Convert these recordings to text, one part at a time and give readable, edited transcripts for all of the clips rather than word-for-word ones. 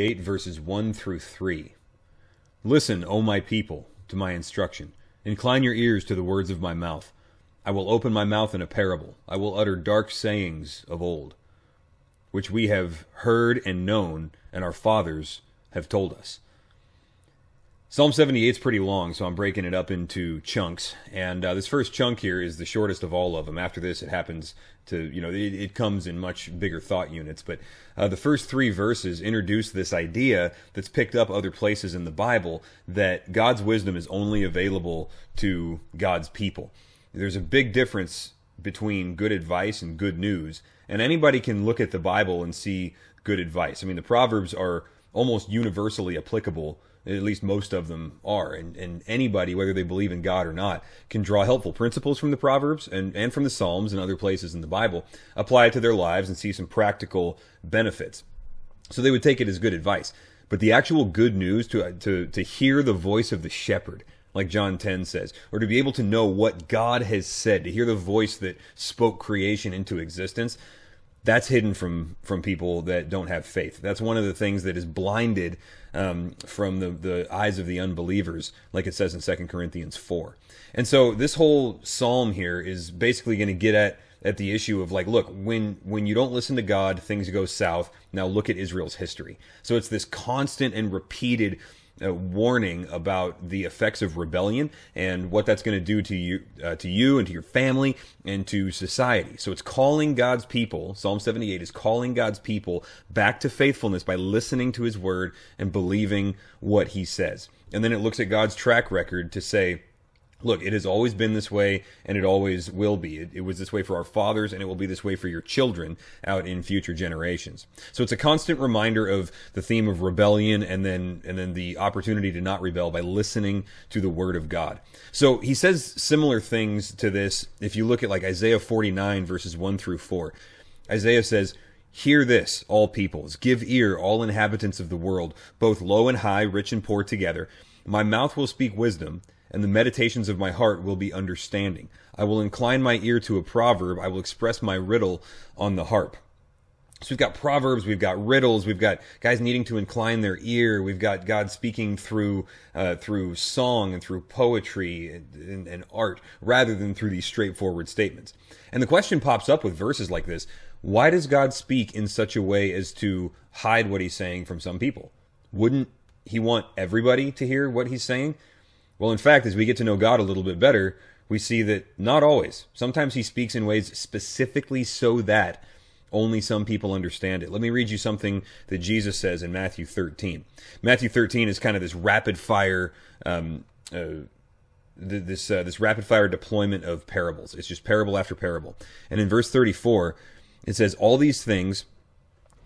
78, verses 1 through 3. Listen, O my people, to my instruction. Incline your ears to the words of my mouth. I will open my mouth in a parable. I will utter dark sayings of old, which we have heard and known, and our fathers have told us. Psalm 78 is pretty long, so I'm breaking it up into chunks. And this first chunk here is the shortest of all of them. After this, it happens to, it comes in much bigger thought units. But the first 3 verses introduce this idea that's picked up other places in the Bible, that God's wisdom is only available to God's people. There's a big difference between good advice and good news. And anybody can look at the Bible and see good advice. I mean, the Proverbs are almost universally applicable. At least most of them are. And anybody, whether they believe in God or not, can draw helpful principles from the Proverbs and from the Psalms and other places in the Bible, apply it to their lives, and see some practical benefits. So they would take it as good advice. But the actual good news, to hear the voice of the shepherd, like John 10 says, or to be able to know what God has said, to hear the voice that spoke creation into existence, that's hidden from people that don't have faith. That's one of the things that is blinded from the eyes of the unbelievers, like it says in 2 Corinthians 4. And so this whole psalm here is basically going to get at the issue of, like, look, when you don't listen to God, things go south. Now look at Israel's history. So it's this constant and repeated warning about the effects of rebellion and what that's going to do to you and to your family and to society. So it's calling God's people. Psalm 78 is calling God's people back to faithfulness by listening to his word and believing what he says. And then it looks at God's track record to say, look, it has always been this way, and it always will be. It was this way for our fathers, and it will be this way for your children out in future generations. So it's a constant reminder of the theme of rebellion, and then the opportunity to not rebel by listening to the word of God. So he says similar things to this if you look at, like, Isaiah 49, verses 1 through 4. Isaiah says, "Hear this, all peoples. Give ear, all inhabitants of the world, both low and high, rich and poor together. My mouth will speak wisdom, and the meditations of my heart will be understanding. I will incline my ear to a proverb. I will express my riddle on the harp." So we've got proverbs, we've got riddles, we've got guys needing to incline their ear, we've got God speaking through song and through poetry and art, rather than through these straightforward statements. And the question pops up with verses like this: why does God speak in such a way as to hide what he's saying from some people? Wouldn't he want everybody to hear what he's saying? Well, in fact, as we get to know God a little bit better, we see that not always. Sometimes he speaks in ways specifically so that only some people understand it. Let me read you something that Jesus says in Matthew 13. Matthew 13 is kind of this rapid fire, this rapid fire deployment of parables. It's just parable after parable. And in verse 34, it says, "All these things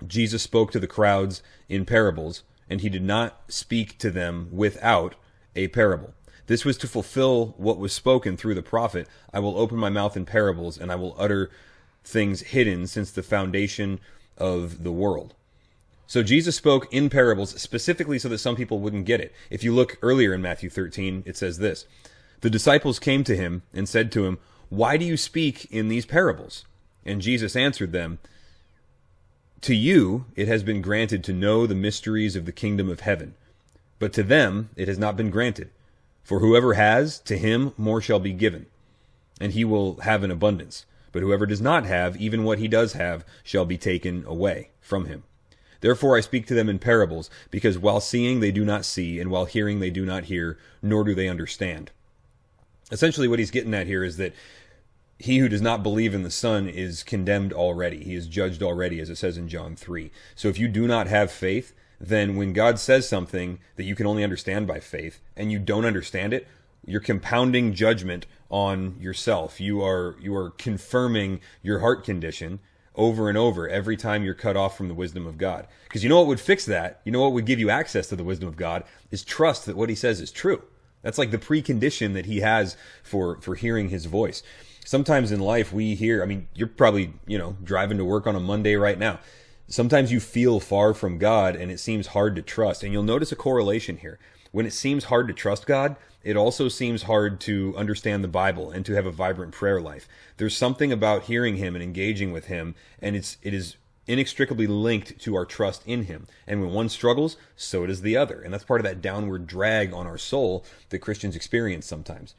Jesus spoke to the crowds in parables, and he did not speak to them without a parable. This was to fulfill what was spoken through the prophet. I will open my mouth in parables, and I will utter things hidden since the foundation of the world." So Jesus spoke in parables specifically so that some people wouldn't get it. If you look earlier in Matthew 13, it says this: "The disciples came to him and said to him, 'Why do you speak in these parables?' And Jesus answered them, 'To you it has been granted to know the mysteries of the kingdom of heaven, but to them it has not been granted. For whoever has, to him more shall be given, and he will have an abundance. But whoever does not have, even what he does have, shall be taken away from him. Therefore I speak to them in parables, because while seeing they do not see, and while hearing they do not hear, nor do they understand.'" Essentially what he's getting at here is that he who does not believe in the Son is condemned already. He is judged already, as it says in John 3. So if you do not have faith, then when God says something that you can only understand by faith, and you don't understand it, you're compounding judgment on yourself. You are confirming your heart condition over and over every time you're cut off from the wisdom of God. Because you know what would fix that? You know what would give you access to the wisdom of God? Is trust that what he says is true. That's like the precondition that he has for hearing his voice. Sometimes in life we hear, I mean, you're probably, driving to work on a Monday right now. Sometimes you feel far from God and it seems hard to trust. And you'll notice a correlation here. When it seems hard to trust God, it also seems hard to understand the Bible and to have a vibrant prayer life. There's something about hearing him and engaging with him, and it is inextricably linked to our trust in him. And when one struggles, so does the other. And that's part of that downward drag on our soul that Christians experience sometimes.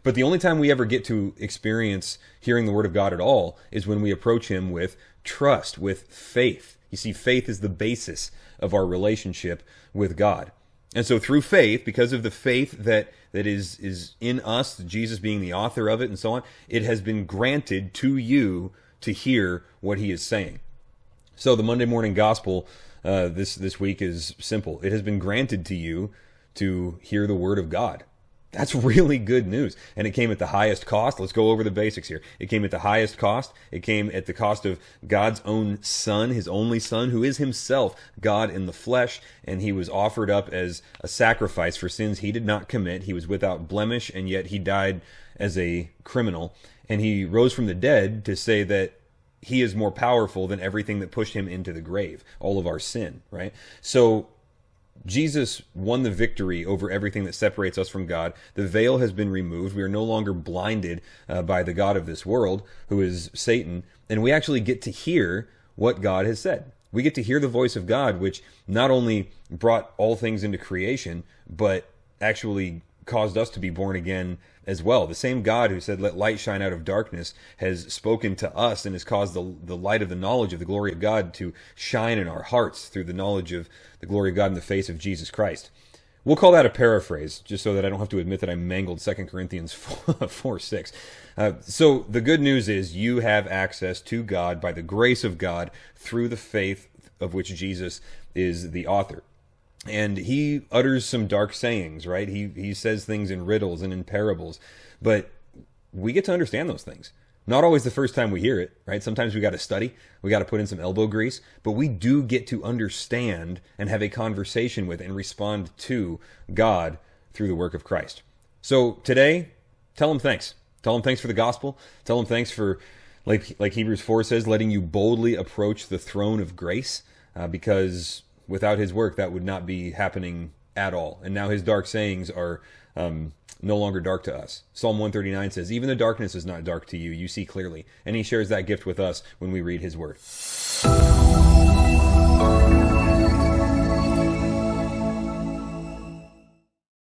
But the only time we ever get to experience hearing the word of God at all is when we approach him with trust, with faith. You see, faith is the basis of our relationship with God. And so through faith, because of the faith that is in us, Jesus being the author of it and so on, it has been granted to you to hear what he is saying. So the Monday morning gospel this week is simple. It has been granted to you to hear the word of God. That's really good news. And it came at the highest cost. Let's go over the basics here. It came at the highest cost. It came at the cost of God's own Son, his only Son, who is himself God in the flesh. And he was offered up as a sacrifice for sins he did not commit. He was without blemish, and yet he died as a criminal. And he rose from the dead to say that he is more powerful than everything that pushed him into the grave, all of our sin, right? So Jesus won the victory over everything that separates us from God. The veil has been removed. We are no longer blinded by the god of this world, who is Satan, and we actually get to hear what God has said. We get to hear the voice of God, which not only brought all things into creation, but actually caused us to be born again as well. The same God who said, "Let light shine out of darkness," has spoken to us and has caused the light of the knowledge of the glory of God to shine in our hearts through the knowledge of the glory of God in the face of Jesus Christ. We'll call that a paraphrase, just so that I don't have to admit that I mangled 2 Corinthians 4:6. So the good news is you have access to God by the grace of God through the faith of which Jesus is the author. And he utters some dark sayings, right? He says things in riddles and in parables, but we get to understand those things. Not always the first time we hear it, right? Sometimes we got to study, we got to put in some elbow grease, but we do get to understand and have a conversation with and respond to God through the work of Christ. So today, tell him thanks. Tell him thanks for the gospel. Tell him thanks for, like Hebrews 4 says, letting you boldly approach the throne of grace, because without his work, that would not be happening at all. And now his dark sayings are no longer dark to us. Psalm 139 says, "Even the darkness is not dark to you. You see clearly." And he shares that gift with us when we read his word.